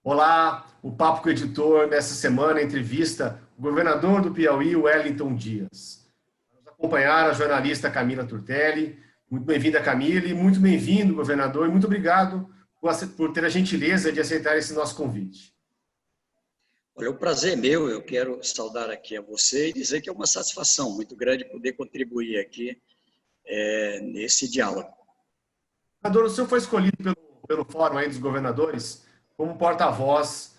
Olá, o Papo com o Editor, nessa semana, entrevista o governador do Piauí, Wellington Dias. Vamos acompanhar a jornalista Camila Turtelli. Muito bem-vinda, Camila, e muito bem-vindo, governador, e muito obrigado por ter a gentileza de aceitar esse nosso convite. Olha, o prazer é meu, eu quero saudar aqui a você e dizer que é uma satisfação muito grande poder contribuir aqui nesse diálogo. Governador, o senhor foi escolhido pelo Fórum aí dos Governadores como porta-voz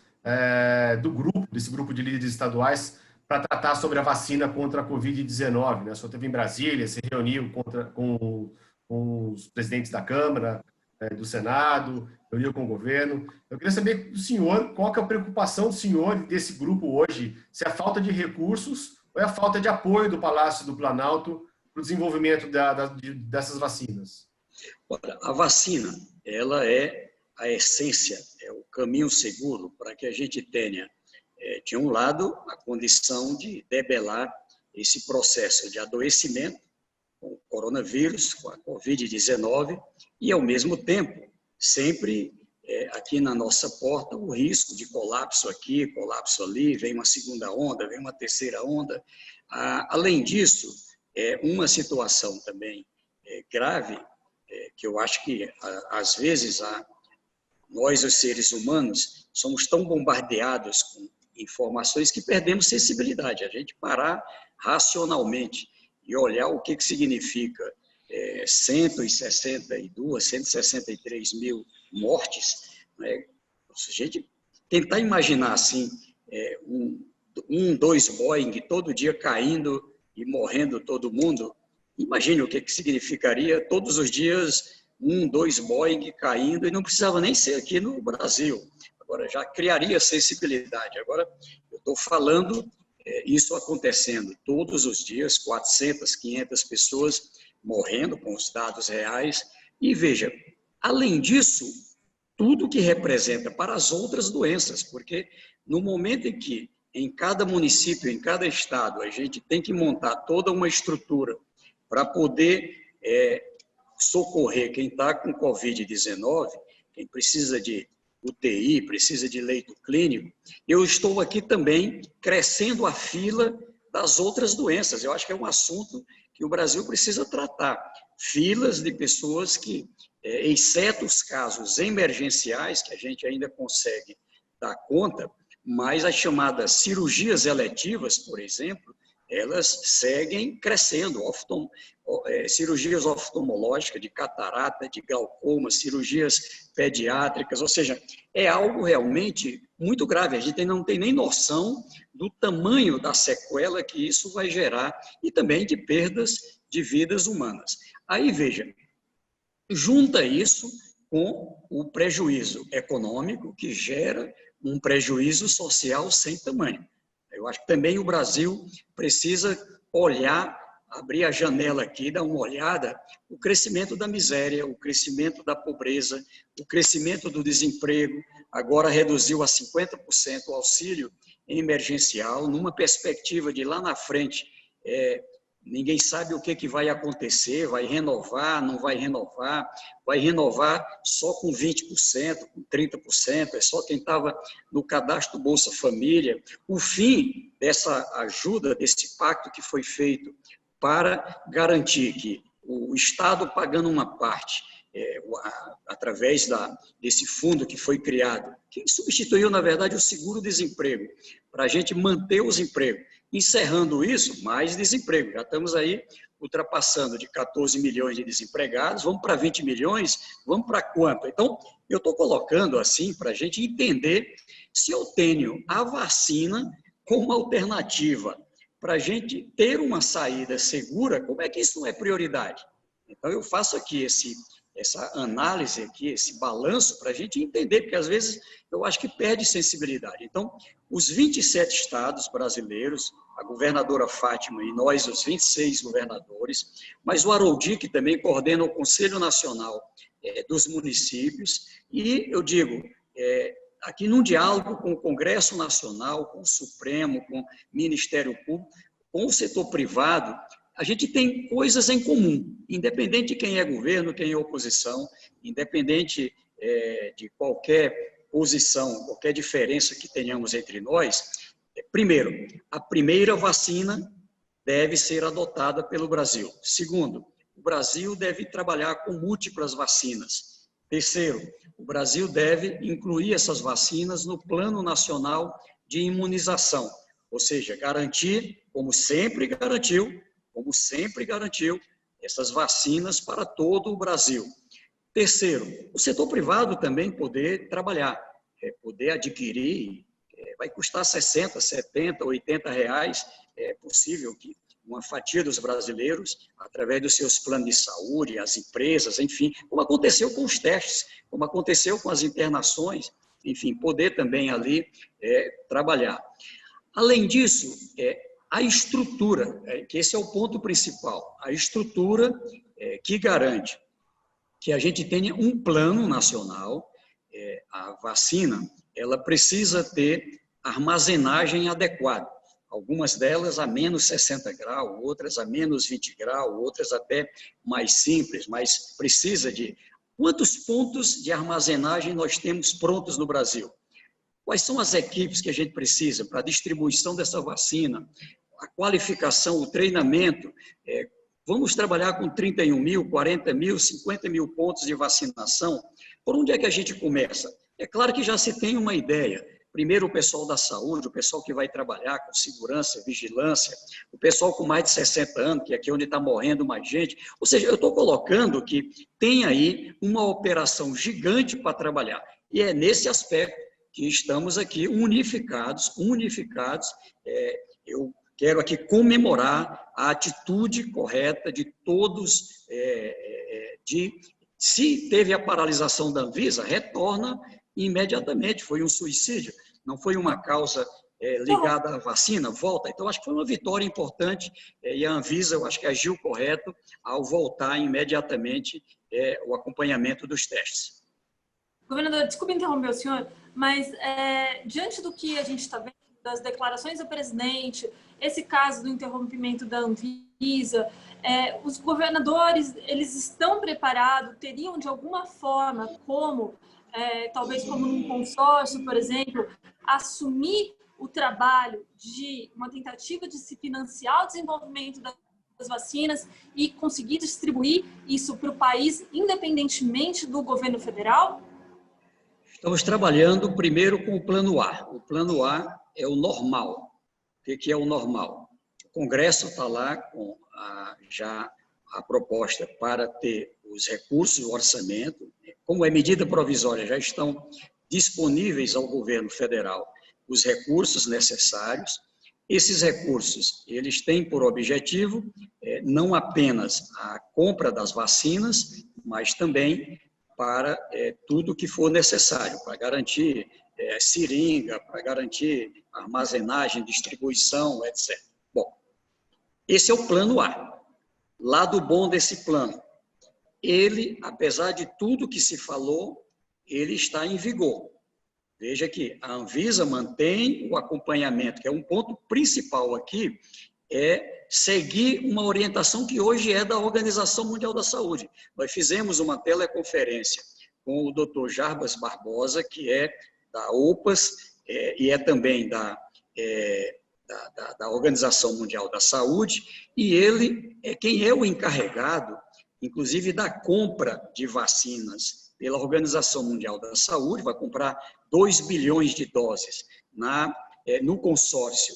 desse grupo de líderes estaduais, para tratar sobre a vacina contra a Covid-19. Né? O senhor esteve em Brasília, se reuniu com os presidentes da Câmara, do Senado, reuniu com o governo. Eu queria saber do senhor qual que é a preocupação do senhor e desse grupo hoje, se é a falta de recursos ou é a falta de apoio do Palácio do Planalto para o desenvolvimento dessas vacinas. Olha, a vacina, ela é a essência, é o caminho seguro para que a gente tenha, de um lado, a condição de debelar esse processo de adoecimento com o coronavírus, com a Covid-19, e, ao mesmo tempo, sempre aqui na nossa porta, o risco de colapso aqui, colapso ali, vem uma segunda onda, vem uma terceira onda. Além disso, uma situação também grave, que eu acho que, às vezes, nós, os seres humanos, somos tão bombardeados com informações que perdemos sensibilidade. A gente parar racionalmente e olhar o que significa 162, 163 mil mortes, né? A gente tentar imaginar assim, dois Boeing todo dia caindo e morrendo todo mundo. Imagine o que significaria todos os dias dois Boeing caindo, e não precisava nem ser aqui no Brasil. Agora, já criaria sensibilidade. Agora, eu estou falando isso acontecendo todos os dias, 400, 500 pessoas morrendo, com os dados reais. E veja, além disso, tudo que representa para as outras doenças, porque no momento em que em cada município, em cada estado, a gente tem que montar toda uma estrutura para poder socorrer quem está com Covid-19, quem precisa de UTI, precisa de leito clínico, eu estou aqui também crescendo a fila das outras doenças. Eu acho que é um assunto que o Brasil precisa tratar. Filas de pessoas que, exceto os casos emergenciais, que a gente ainda consegue dar conta, mas as chamadas cirurgias eletivas, por exemplo, elas seguem crescendo. Cirurgias oftalmológicas, de catarata, de glaucoma, cirurgias pediátricas, ou seja, é algo realmente muito grave. A gente não tem nem noção do tamanho da sequela que isso vai gerar e também de perdas de vidas humanas. Aí, veja, junta isso com o prejuízo econômico que gera um prejuízo social sem tamanho. Eu acho que também o Brasil precisa olhar, abrir a janela aqui, dar uma olhada, o crescimento da miséria, o crescimento da pobreza, o crescimento do desemprego, agora reduziu a 50% o auxílio emergencial, numa perspectiva de lá na frente, ninguém sabe o que vai acontecer, vai renovar, não vai renovar só com 20%, com 30%, é só quem estava no cadastro Bolsa Família. O fim dessa ajuda, desse pacto que foi feito para garantir que o Estado pagando uma parte, através desse fundo que foi criado, que substituiu, na verdade, o seguro-desemprego, para a gente manter os empregos. Encerrando isso, mais desemprego. Já estamos aí ultrapassando de 14 milhões de desempregados, vamos para 20 milhões, vamos para quanto? Então, eu estou colocando assim para a gente entender se eu tenho a vacina como alternativa para a gente ter uma saída segura, como é que isso não é prioridade? Então, eu faço aqui essa análise aqui, esse balanço, para a gente entender, porque às vezes eu acho que perde sensibilidade. Então, os 27 estados brasileiros, a governadora Fátima e nós, os 26 governadores, mas o Haroldi, que também coordena o Conselho Nacional dos Municípios, e eu digo, aqui num diálogo com o Congresso Nacional, com o Supremo, com o Ministério Público, com o setor privado, a gente tem coisas em comum, independente de quem é governo, quem é oposição, independente de qualquer posição, qualquer diferença que tenhamos entre nós, primeiro, a primeira vacina deve ser adotada pelo Brasil. Segundo, o Brasil deve trabalhar com múltiplas vacinas. Terceiro, o Brasil deve incluir essas vacinas no Plano Nacional de Imunização, ou seja, garantir, como sempre garantiu, essas vacinas para todo o Brasil. Terceiro, o setor privado também poder trabalhar, poder adquirir, vai custar 60, 70, 80 reais, é possível que uma fatia dos brasileiros, através dos seus planos de saúde, as empresas, enfim, como aconteceu com os testes, como aconteceu com as internações, enfim, poder também ali trabalhar. Além disso, a estrutura, que esse é o ponto principal, a estrutura que garante que a gente tenha um plano nacional, a vacina, ela precisa ter armazenagem adequada. Algumas delas a menos 60 graus, outras a menos 20 graus, outras até mais simples, mas precisa de... Quantos pontos de armazenagem nós temos prontos no Brasil? Quais são as equipes que a gente precisa para a distribuição dessa vacina, a qualificação, o treinamento? Vamos trabalhar com 31 mil, 40 mil, 50 mil pontos de vacinação. Por onde é que a gente começa? É claro que já se tem uma ideia. Primeiro, o pessoal da saúde, o pessoal que vai trabalhar com segurança, vigilância, o pessoal com mais de 60 anos, que é aqui onde está morrendo mais gente. Ou seja, eu estou colocando que tem aí uma operação gigante para trabalhar. E é nesse aspecto que estamos aqui unificados. Eu quero aqui comemorar a atitude correta de todos, se teve a paralisação da Anvisa, retorna imediatamente, foi um suicídio, não foi uma causa ligada à vacina, volta. Então, acho que foi uma vitória importante e a Anvisa, eu acho que agiu correto ao voltar imediatamente o acompanhamento dos testes. Governador, desculpe interromper o senhor, mas diante do que a gente está vendo, das declarações do presidente, esse caso do interrompimento da Anvisa, os governadores, eles estão preparados, teriam de alguma forma como... talvez como num consórcio, por exemplo, assumir o trabalho de uma tentativa de se financiar o desenvolvimento das vacinas e conseguir distribuir isso para o país, independentemente do governo federal? Estamos trabalhando primeiro com o Plano A. O Plano A é o normal. O que é o normal? O Congresso está lá com já a proposta para ter os recursos, o orçamento, como é medida provisória, já estão disponíveis ao governo federal os recursos necessários. Esses recursos, eles têm por objetivo não apenas a compra das vacinas, mas também para tudo que for necessário, para garantir seringa, para garantir armazenagem, distribuição, etc. Bom, esse é o Plano A. Lado bom desse plano, ele, apesar de tudo que se falou, ele está em vigor. Veja que a Anvisa mantém o acompanhamento, que é um ponto principal aqui, é seguir uma orientação que hoje é da Organização Mundial da Saúde. Nós fizemos uma teleconferência com o Dr. Jarbas Barbosa, que é da OPAS e é também da Organização Mundial da Saúde, e ele é quem é o encarregado, inclusive, da compra de vacinas pela Organização Mundial da Saúde, vai comprar 2 bilhões de doses no consórcio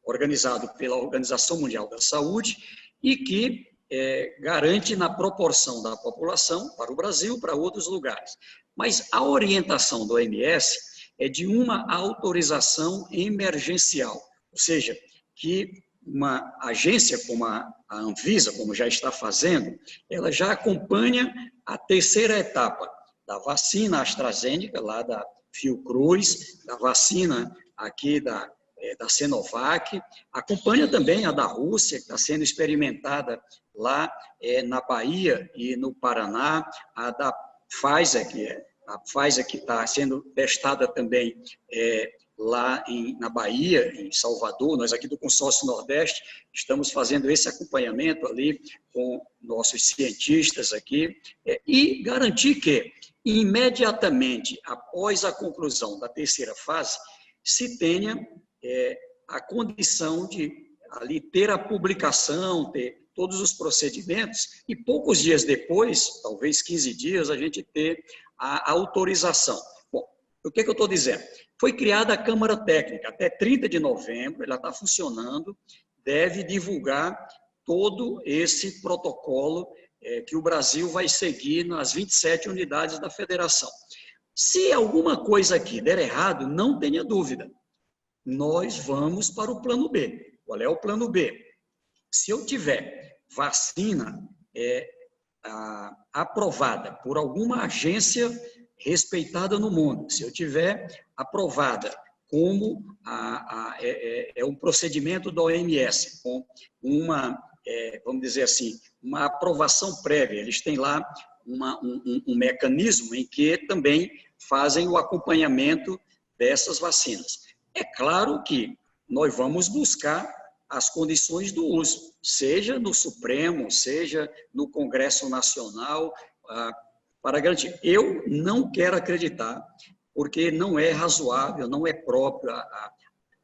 organizado pela Organização Mundial da Saúde e que garante na proporção da população para o Brasil, para outros lugares. Mas a orientação do OMS é de uma autorização emergencial, ou seja, que uma agência como a Anvisa, como já está fazendo, ela já acompanha a terceira etapa da vacina AstraZeneca, lá da Fiocruz, da vacina aqui da Sinovac, acompanha também a da Rússia, que está sendo experimentada lá na Bahia e no Paraná, a da Pfizer, que está sendo testada também lá na Bahia, em Salvador. Nós aqui do Consórcio Nordeste estamos fazendo esse acompanhamento ali com nossos cientistas aqui e garantir que imediatamente após a conclusão da terceira fase, se tenha a condição de ali ter a publicação, ter todos os procedimentos, e poucos dias depois, talvez 15 dias, a gente ter a autorização. Bom, o que eu estou dizendo? Foi criada a Câmara Técnica, até 30 de novembro, ela está funcionando, deve divulgar todo esse protocolo que o Brasil vai seguir nas 27 unidades da federação. Se alguma coisa aqui der errado, não tenha dúvida, nós vamos para o plano B. Qual é o plano B? Se eu tiver vacina aprovada por alguma agência respeitada no mundo, se eu tiver aprovada como um procedimento da OMS, com uma, vamos dizer assim, uma aprovação prévia, eles têm lá um mecanismo em que também fazem o acompanhamento dessas vacinas. É claro que nós vamos buscar as condições do uso, seja no Supremo, seja no Congresso Nacional, para garantir. Eu não quero acreditar, porque não é razoável, não é próprio.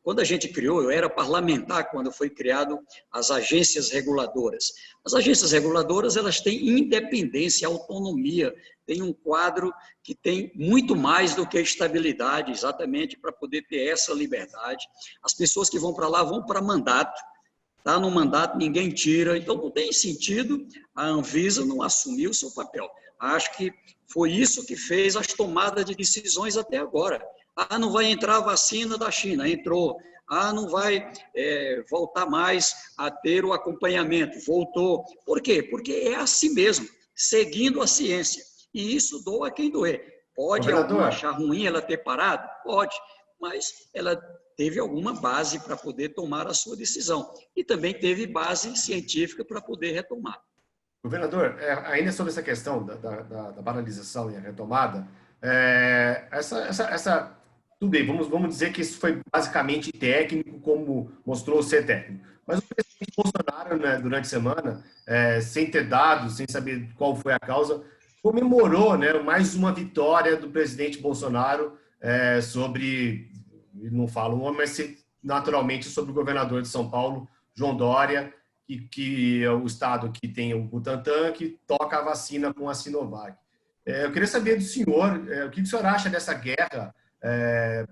Quando a gente criou, eu era parlamentar quando foi criado as agências reguladoras. As agências reguladoras, elas têm independência, autonomia, tem um quadro que tem muito mais do que estabilidade, exatamente para poder ter essa liberdade. As pessoas que vão para lá vão para mandato, está no mandato, ninguém tira, então não tem sentido a Anvisa não assumir o seu papel. Acho que foi isso que fez as tomadas de decisões até agora. Não vai entrar a vacina da China, entrou. Não vai voltar mais a ter o acompanhamento, voltou. Por quê? Porque é assim mesmo, seguindo a ciência. E isso doa quem doer. Pode alguém achar ruim ela ter parado? Pode, mas ela teve alguma base para poder tomar a sua decisão. E também teve base científica para poder retomar. Governador, ainda sobre essa questão da paralisação e a retomada, tudo bem, vamos dizer que isso foi basicamente técnico, como mostrou ser técnico. Mas o presidente Bolsonaro, né, durante a semana, sem ter dados, sem saber qual foi a causa, comemorou, né, mais uma vitória do presidente Bolsonaro sobre, não falo o nome, mas naturalmente sobre o governador de São Paulo, João Dória, que é o estado que tem o Butantan, que toca a vacina com a Sinovac. Eu queria saber do senhor, o que o senhor acha dessa guerra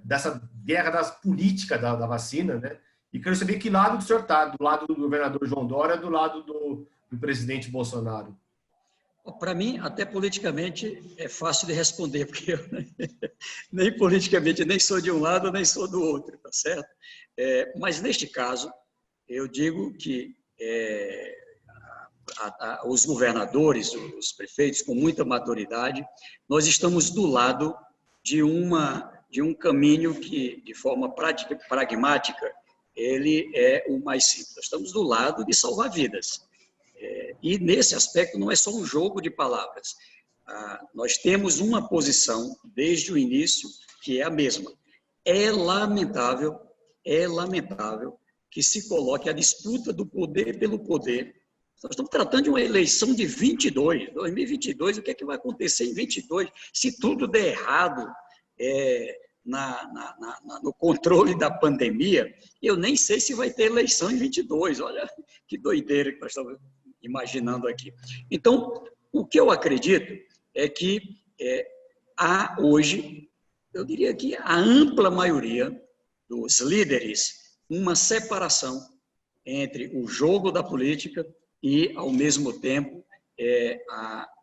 das políticas da vacina, né? E quero saber que lado o senhor está, do lado do governador João Dória, do lado do presidente Bolsonaro. Para mim, até politicamente, é fácil de responder, porque eu nem politicamente nem sou de um lado, nem sou do outro, tá certo? Mas, neste caso, eu digo que os governadores, os prefeitos, com muita maturidade, nós estamos do lado de um caminho que, de forma pragmática, ele é o mais simples. Nós estamos do lado de salvar vidas. E, nesse aspecto, não é só um jogo de palavras. Nós temos uma posição, desde o início, que é a mesma. É lamentável que se coloque a disputa do poder pelo poder. Nós estamos tratando de uma eleição de 2022, o que é que vai acontecer em 22 se tudo der errado no controle da pandemia? Eu nem sei se vai ter eleição em 22, olha que doideira que nós estamos imaginando aqui. Então, o que eu acredito é que há hoje, eu diria que a ampla maioria dos líderes, uma separação entre o jogo da política e, ao mesmo tempo,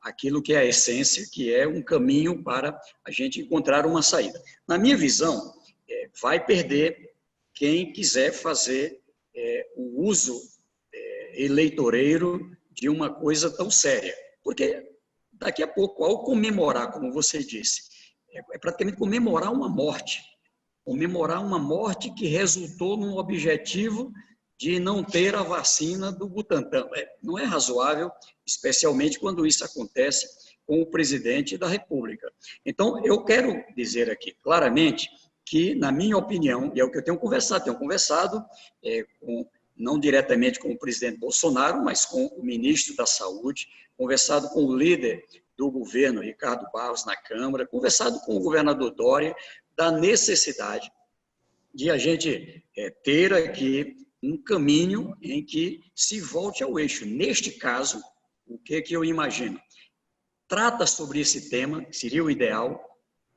aquilo que é a essência, que é um caminho para a gente encontrar uma saída. Na minha visão, vai perder quem quiser fazer o uso eleitoreiro de uma coisa tão séria. Porque daqui a pouco, ao comemorar, como você disse, é praticamente comemorar uma morte que resultou num objetivo de não ter a vacina do Butantan. Não é razoável, especialmente quando isso acontece com o presidente da República. Então, eu quero dizer aqui claramente que, na minha opinião, e é o que eu tenho conversado com não diretamente com o presidente Bolsonaro, mas com o ministro da Saúde, conversado com o líder do governo, Ricardo Barros, na Câmara, conversado com o governador Dória, da necessidade de a gente ter aqui um caminho em que se volte ao eixo. Neste caso, o que eu imagino? Trata sobre esse tema, que seria o ideal,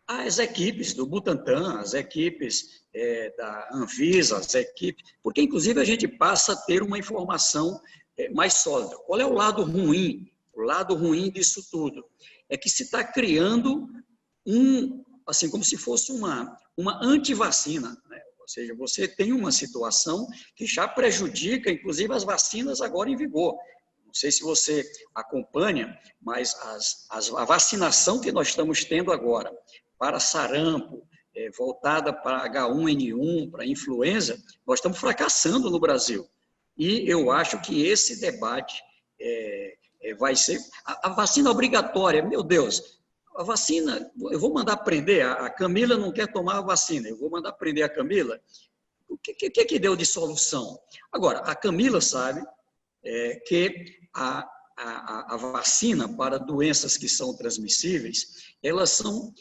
as equipes do Butantan, as equipes da Anvisa, as equipes, porque inclusive a gente passa a ter uma informação mais sólida. Qual é o lado ruim? O lado ruim disso tudo é que se está criando assim, como se fosse uma antivacina, né? Ou seja, você tem uma situação que já prejudica, inclusive, as vacinas agora em vigor. Não sei se você acompanha, mas a vacinação que nós estamos tendo agora para sarampo, voltada para H1N1, para influenza, nós estamos fracassando no Brasil. E eu acho que esse debate vai ser... A vacina obrigatória, meu Deus, a vacina, eu vou mandar prender, a Camila não quer tomar a vacina, eu vou mandar prender a Camila. O que deu de solução? Agora, a Camila sabe que a vacina para doenças que são transmissíveis, elas são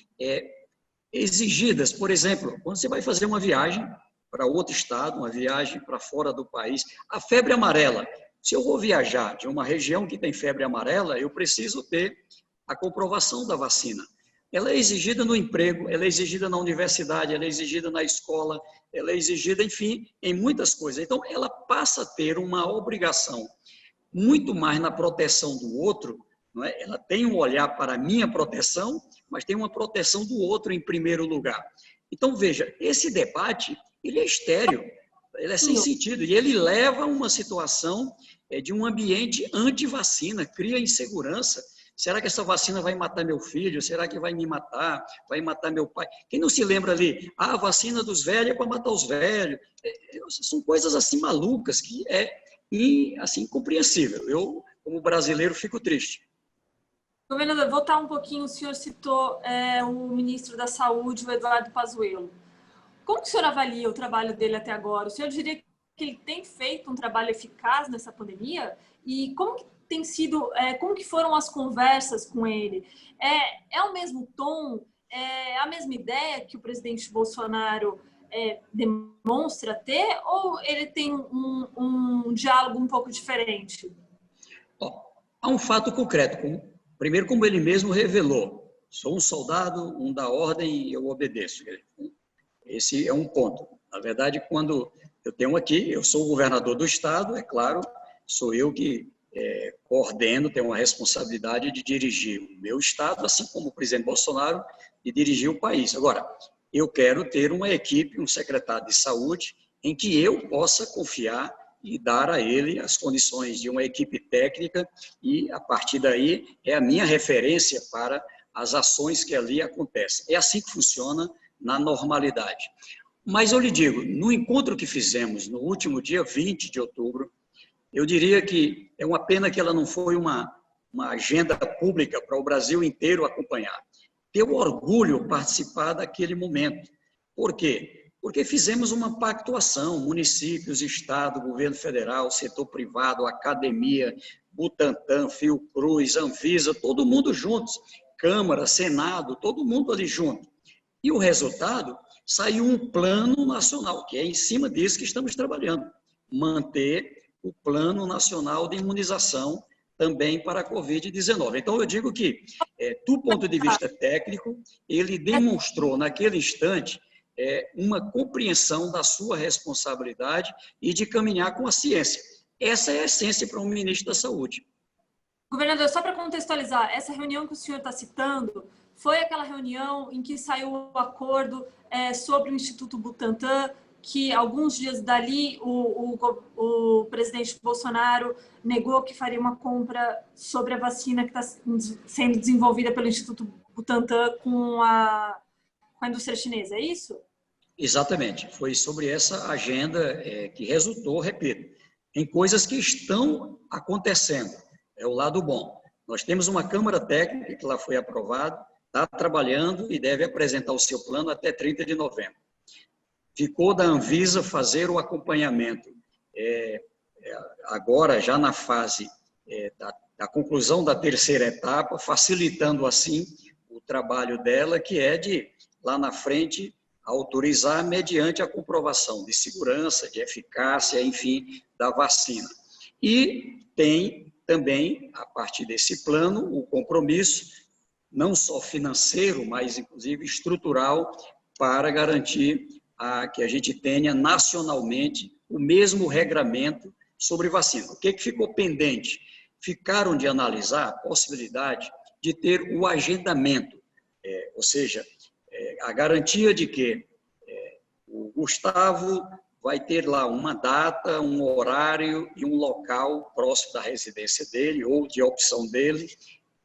exigidas. Por exemplo, quando você vai fazer uma viagem para outro estado, uma viagem para fora do país, a febre amarela. Se eu vou viajar de uma região que tem febre amarela, eu preciso ter a comprovação da vacina. Ela é exigida no emprego, ela é exigida na universidade, ela é exigida na escola, ela é exigida, enfim, em muitas coisas. Então, ela passa a ter uma obrigação muito mais na proteção do outro, não é? Ela tem um olhar para a minha proteção, mas tem uma proteção do outro em primeiro lugar. Então, veja, esse debate, ele é estéril, ele é sem sentido, e ele leva a uma situação de um ambiente anti-vacina, cria insegurança. Será que essa vacina vai matar meu filho? Será que vai me matar? Vai matar meu pai? Quem não se lembra ali? A vacina dos velhos é para matar os velhos. São coisas assim malucas que assim, incompreensível. Eu, como brasileiro, fico triste. Governador, voltar um pouquinho, o senhor citou o ministro da Saúde, o Eduardo Pazuello. Como que o senhor avalia o trabalho dele até agora? O senhor diria que ele tem feito um trabalho eficaz nessa pandemia? E como que tem sido, como que foram as conversas com ele? É o mesmo tom? É a mesma ideia que o presidente Bolsonaro demonstra ter? Ou ele tem um diálogo um pouco diferente? Há um fato concreto. Primeiro, como ele mesmo revelou, sou um soldado, um da ordem e eu obedeço. Esse é um ponto. Na verdade, quando eu tenho aqui, eu sou o governador do estado, é claro, sou eu que coordeno, tenho uma responsabilidade de dirigir o meu estado, assim como o presidente Bolsonaro, de dirigir o país. Agora, eu quero ter uma equipe, um secretário de saúde, em que eu possa confiar e dar a ele as condições de uma equipe técnica e, a partir daí, é a minha referência para as ações que ali acontecem. É assim que funciona na normalidade. Mas eu lhe digo, no encontro que fizemos no último dia 20 de outubro, eu diria que é uma pena que ela não foi uma agenda pública para o Brasil inteiro acompanhar. Deu orgulho participar daquele momento. Por quê? Porque fizemos uma pactuação, municípios, Estado, governo federal, setor privado, academia, Butantan, Fiocruz, Anvisa, todo mundo juntos, Câmara, Senado, todo mundo ali junto. E o resultado, saiu um plano nacional, que é em cima disso que estamos trabalhando, manter o Plano Nacional de Imunização também para a Covid-19. Então, eu digo que, do ponto de vista técnico, ele demonstrou naquele instante uma compreensão da sua responsabilidade e de caminhar com a ciência. Essa é a essência para um ministro da Saúde. Governador, só para contextualizar, essa reunião que o senhor está citando foi aquela reunião em que saiu o acordo sobre o Instituto Butantan, que alguns dias dali o presidente Bolsonaro negou que faria uma compra sobre a vacina que está sendo desenvolvida pelo Instituto Butantan com a indústria chinesa, é isso? Exatamente. Foi sobre essa agenda que resultou, repito, em coisas que estão acontecendo. É o lado bom. Nós temos uma Câmara Técnica que lá foi aprovada, está trabalhando e deve apresentar o seu plano até 30 de novembro. Ficou da Anvisa fazer o acompanhamento agora já na fase da conclusão da terceira etapa, facilitando assim o trabalho dela, que é de, lá na frente, autorizar mediante a comprovação de segurança, de eficácia, enfim, da vacina. E tem também, a partir desse plano, o compromisso, não só financeiro, mas inclusive estrutural, para garantir que a gente tenha nacionalmente o mesmo regramento sobre vacina. O que ficou pendente? Ficaram de analisar a possibilidade de ter o agendamento, ou seja, a garantia de que o Gustavo vai ter lá uma data, um horário e um local próximo da residência dele ou de opção dele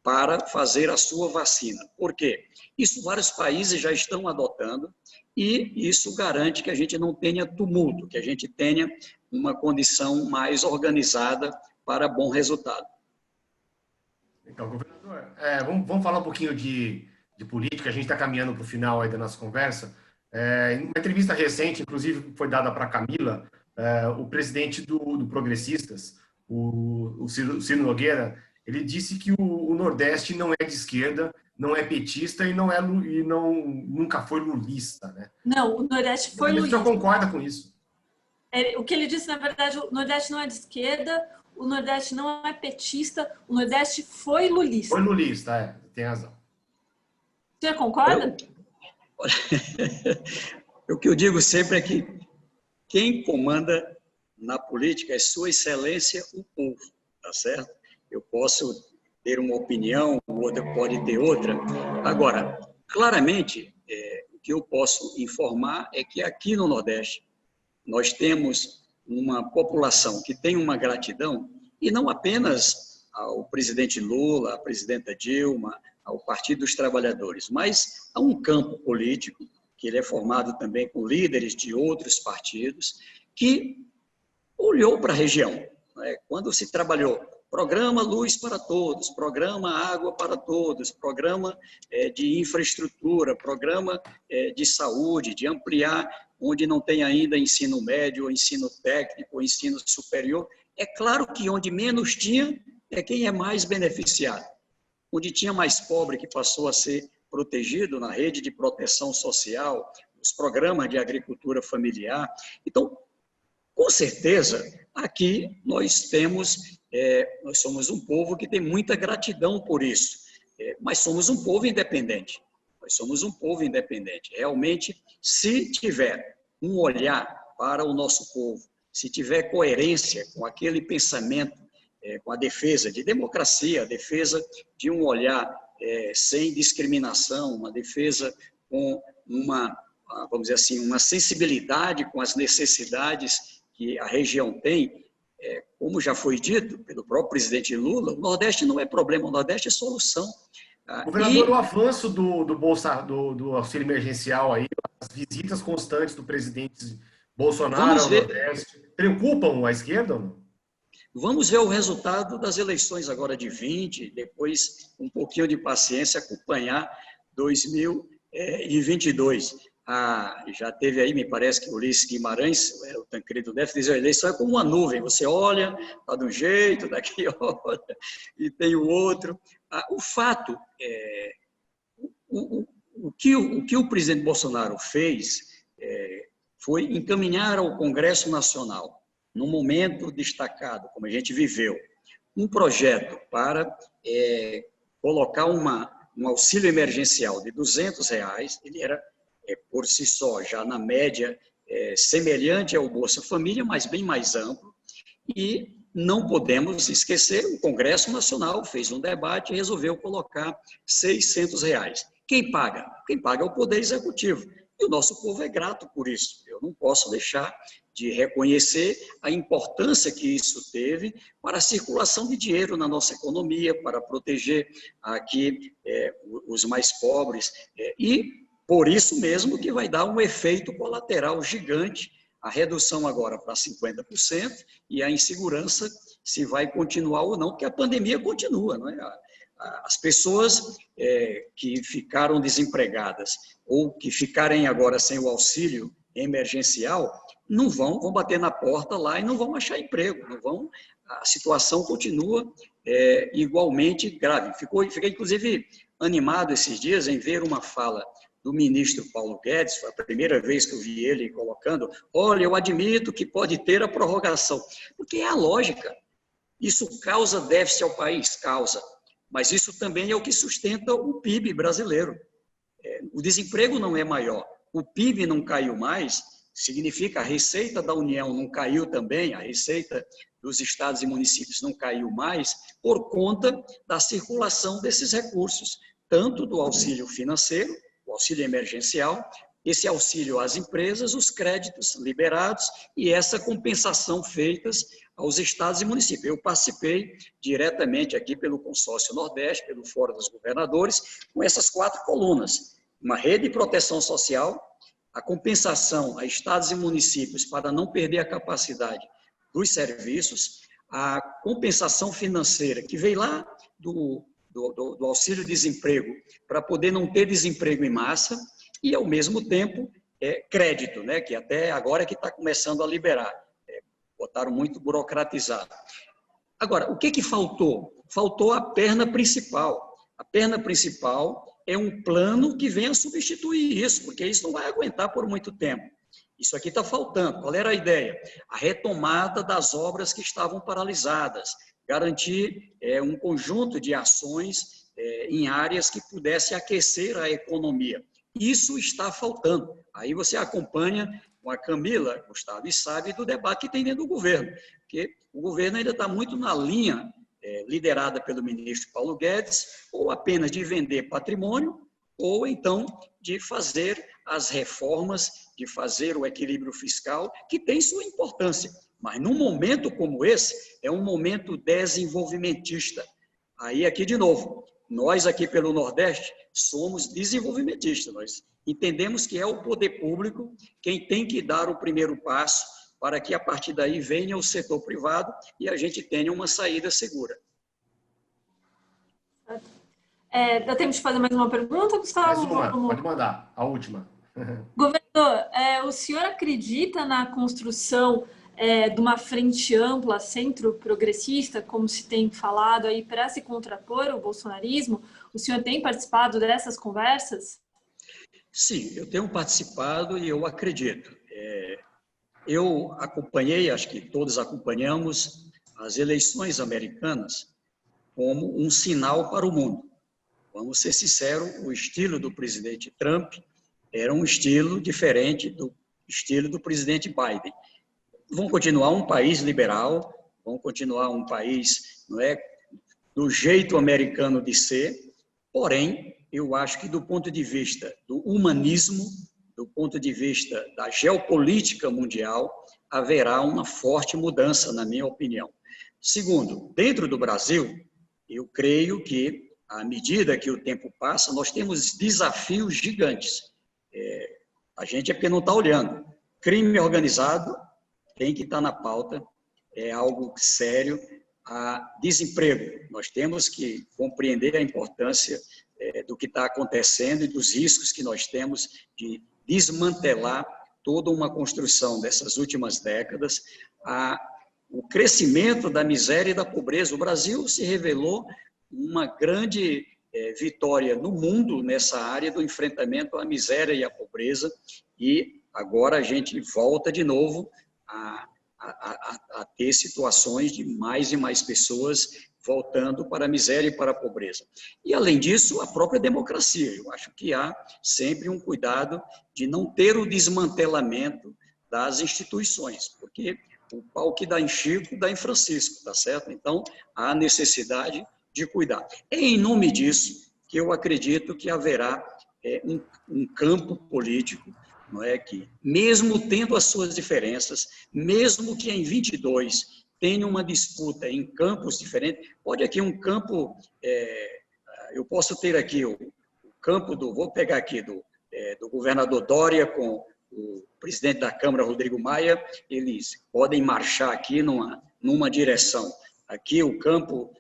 para fazer a sua vacina. Por quê? Isso vários países já estão adotando e isso garante que a gente não tenha tumulto, que a gente tenha uma condição mais organizada para bom resultado. Então, governador, vamos falar um pouquinho de política, a gente está caminhando para o final aí da nossa conversa. Em uma entrevista recente, inclusive foi dada para a Camila, o presidente do Progressistas, o Ciro Nogueira, ele disse que o Nordeste não é de esquerda, não é petista e nunca foi lulista, né? Não, o Nordeste foi lulista. Você concorda com isso? O que ele disse, na verdade, o Nordeste não é de esquerda, o Nordeste não é petista, o Nordeste foi lulista. Foi lulista, tem razão. Você concorda? O que eu digo sempre é que quem comanda na política é Sua Excelência, o povo, tá certo? Eu posso ter uma opinião, o outro pode ter outra. Agora, claramente, o que eu posso informar é que aqui no Nordeste nós temos uma população que tem uma gratidão, e não apenas ao presidente Lula, à presidenta Dilma, ao Partido dos Trabalhadores, mas a um campo político, que ele é formado também com líderes de outros partidos, que olhou para a região. Quando se trabalhou programa Luz para Todos, programa Água para Todos, programa de infraestrutura, programa de saúde, de ampliar onde não tem ainda ensino médio, ou ensino técnico, ou ensino superior. É claro que onde menos tinha é quem é mais beneficiado. Onde tinha mais pobre que passou a ser protegido na rede de proteção social, os programas de agricultura familiar. Então, com certeza, aqui nós somos um povo que tem muita gratidão por isso, mas somos um povo independente. Nós somos um povo independente. Realmente, se tiver um olhar para o nosso povo, se tiver coerência com aquele pensamento, com a defesa de democracia, a defesa de um olhar sem discriminação, uma defesa com vamos dizer assim, uma sensibilidade com as necessidades que a região tem, como já foi dito pelo próprio presidente Lula, o Nordeste não é problema, o Nordeste é solução. Governador, o avanço do auxílio emergencial aí, as visitas constantes do presidente Bolsonaro ao Nordeste, preocupam a esquerda ou não? Vamos ver o resultado das eleições agora de 20, depois um pouquinho de paciência, acompanhar 2022. Já teve aí, me parece que o Ulisses Guimarães, o Tancredo Neves, diz: a eleição é como uma nuvem, você olha, está de um jeito, daqui olha, e tem o outro. O fato, o que o presidente Bolsonaro fez foi encaminhar ao Congresso Nacional, num momento destacado, como a gente viveu, um projeto para colocar um auxílio emergencial de R$200, ele era, por si só, já na média, semelhante ao Bolsa Família, mas bem mais amplo, e não podemos esquecer, o Congresso Nacional fez um debate e resolveu colocar R$600. Quem paga? Quem paga é o Poder Executivo. E o nosso povo é grato por isso. Eu não posso deixar de reconhecer a importância que isso teve para a circulação de dinheiro na nossa economia, para proteger aqui os mais pobres. E por isso mesmo que vai dar um efeito colateral gigante, a redução agora para 50% e a insegurança se vai continuar ou não, porque a pandemia continua, não é? As pessoas que ficaram desempregadas ou que ficarem agora sem o auxílio emergencial, não vão bater na porta lá e não vão achar emprego, a situação continua igualmente grave. Fiquei, inclusive, animado esses dias em ver uma fala do ministro Paulo Guedes, foi a primeira vez que eu vi ele colocando, olha, eu admito que pode ter a prorrogação, porque é a lógica. Isso causa déficit ao país? Causa. Mas isso também é o que sustenta o PIB brasileiro. O desemprego não é maior, o PIB não caiu mais, significa a receita da União não caiu também, a receita dos estados e municípios não caiu mais, por conta da circulação desses recursos, tanto do auxílio financeiro, o auxílio emergencial, esse auxílio às empresas, os créditos liberados e essa compensação feitas aos estados e municípios. Eu participei diretamente aqui pelo Consórcio Nordeste, pelo Fórum dos Governadores, com essas 4 colunas. Uma rede de proteção social, a compensação a estados e municípios para não perder a capacidade dos serviços, a compensação financeira, que veio lá do auxílio-desemprego, para poder não ter desemprego em massa, e, ao mesmo tempo, crédito, né, que até agora é que está começando a liberar. Botaram muito burocratizado. Agora, o que faltou? Faltou a perna principal. A perna principal é um plano que venha substituir isso, porque isso não vai aguentar por muito tempo. Isso aqui está faltando. Qual era a ideia? A retomada das obras que estavam paralisadas, garantir um conjunto de ações em áreas que pudesse aquecer a economia. Isso está faltando. Aí você acompanha com a Camila, Gustavo, e sabe do debate que tem dentro do governo, porque o governo ainda está muito na linha liderada pelo ministro Paulo Guedes, ou apenas de vender patrimônio, ou então de fazer as reformas, de fazer o equilíbrio fiscal, que tem sua importância. Mas num momento como esse, é um momento desenvolvimentista. Aí aqui de novo, nós aqui pelo Nordeste somos desenvolvimentistas, nós entendemos que é o poder público quem tem que dar o primeiro passo para que a partir daí venha o setor privado e a gente tenha uma saída segura. Dá tempo de fazer mais uma pergunta, Gustavo? Mais uma, pode mandar, a última. Governador, o senhor acredita na construção de uma frente ampla, centro-progressista, como se tem falado aí, para se contrapor ao bolsonarismo? O senhor tem participado dessas conversas? Sim, eu tenho participado e eu acredito. Eu acompanhei, acho que todos acompanhamos, as eleições americanas como um sinal para o mundo. Vamos ser sinceros, o estilo do presidente Trump era um estilo diferente do estilo do presidente Biden. Vão continuar um país liberal, vão continuar um país, não é, do jeito americano de ser, porém, eu acho que do ponto de vista do humanismo, do ponto de vista da geopolítica mundial, haverá uma forte mudança, na minha opinião. Segundo, dentro do Brasil, eu creio que, à medida que o tempo passa, nós temos desafios gigantes. A gente é porque não está olhando. Crime organizado tem que estar na pauta, é algo sério. Desemprego, nós temos que compreender a importância do que está acontecendo e dos riscos que nós temos de desmantelar toda uma construção dessas últimas décadas. O crescimento da miséria e da pobreza. O Brasil se revelou uma grande vitória no mundo nessa área do enfrentamento à miséria e à pobreza, e agora a gente volta de novo a ter situações de mais e mais pessoas voltando para a miséria e para a pobreza. E, além disso, a própria democracia. Eu acho que há sempre um cuidado de não ter o desmantelamento das instituições, porque o pau que dá em Chico, dá em Francisco, tá certo? Então, há necessidade de cuidar. É em nome disso que eu acredito que haverá um campo político, não é, que, mesmo tendo as suas diferenças, mesmo que em 22 tenha uma disputa em campos diferentes, pode aqui um campo, eu posso ter aqui o campo vou pegar aqui do governador Dória com o presidente da Câmara, Rodrigo Maia, eles podem marchar aqui numa direção. Aqui o campo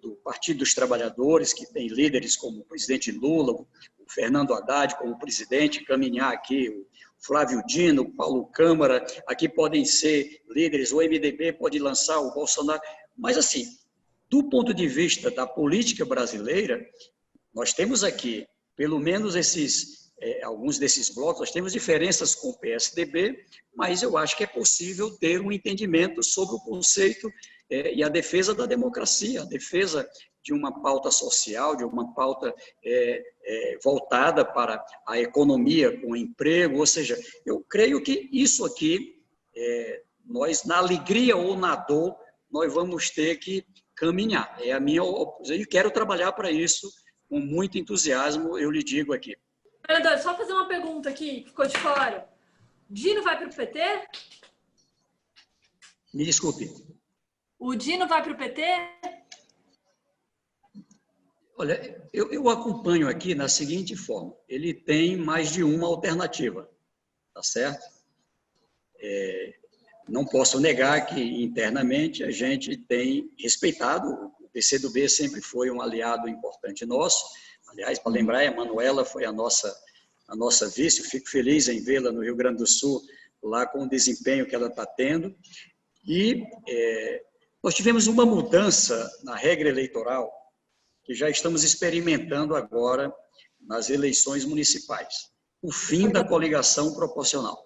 do Partido dos Trabalhadores, que tem líderes como o presidente Lula, o Fernando Haddad como presidente, caminhar aqui, o Flávio Dino, o Paulo Câmara, aqui podem ser líderes, o MDB pode lançar o Bolsonaro, mas assim, do ponto de vista da política brasileira, nós temos aqui, pelo menos alguns desses blocos, nós temos diferenças com o PSDB, mas eu acho que é possível ter um entendimento sobre o conceito e a defesa da democracia, a defesa de uma pauta social, de uma pauta voltada para a economia com emprego, ou seja, eu creio que isso aqui, nós, na alegria ou na dor, nós vamos ter que caminhar. É a minha opção e quero trabalhar para isso com muito entusiasmo, eu lhe digo aqui. Vereador, só fazer uma pergunta aqui, que ficou de fora. Dino vai para o PT? Me desculpe. O Dino vai para o PT? Olha, eu acompanho aqui na seguinte forma. Ele tem mais de uma alternativa, tá certo? Não posso negar que internamente a gente tem respeitado, o PCdoB sempre foi um aliado importante nosso. Aliás, para lembrar, a Manuela foi a nossa vice, eu fico feliz em vê-la no Rio Grande do Sul, lá com o desempenho que ela está tendo. E nós tivemos uma mudança na regra eleitoral que já estamos experimentando agora nas eleições municipais. O fim da coligação proporcional.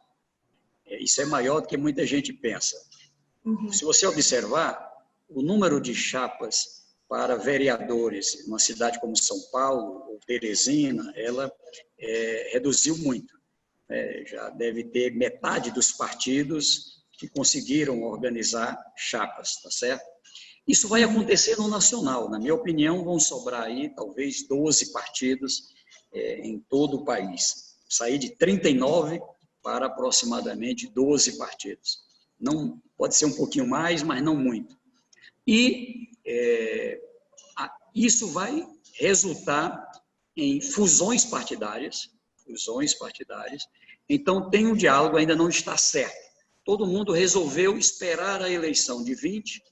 Isso é maior do que muita gente pensa. Se você observar, o número de chapas para vereadores numa cidade como São Paulo ou Teresina, ela reduziu muito. Já deve ter metade dos partidos que conseguiram organizar chapas, tá certo? Isso vai acontecer no nacional. Na minha opinião, vão sobrar aí talvez 12 partidos em todo o país. Sair de 39 para aproximadamente 12 partidos. Não, pode ser um pouquinho mais, mas não muito. E isso vai resultar em fusões partidárias. Então, tem um diálogo, ainda não está certo. Todo mundo resolveu esperar a eleição de 20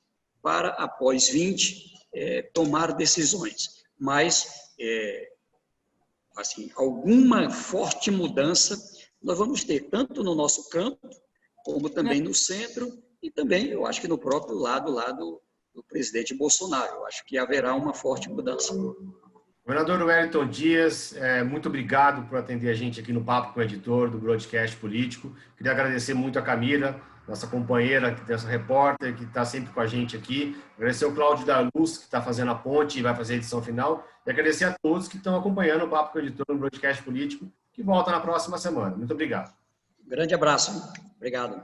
para, após 20, tomar decisões. Mas, assim, alguma forte mudança nós vamos ter, tanto no nosso campo, como também no centro, e também, eu acho que no próprio lado lá do presidente Bolsonaro. Eu acho que haverá uma forte mudança. Governador Wellington Dias, muito obrigado por atender a gente aqui no Papo com o Editor do Broadcast Político. Queria agradecer muito a Camila, nossa companheira, nossa repórter, que está sempre com a gente aqui. Agradecer ao Cláudio da Luz, que está fazendo a ponte e vai fazer a edição final. E agradecer a todos que estão acompanhando o Papo com o Editor no Broadcast Político, que volta na próxima semana. Muito obrigado. Grande abraço. Obrigado.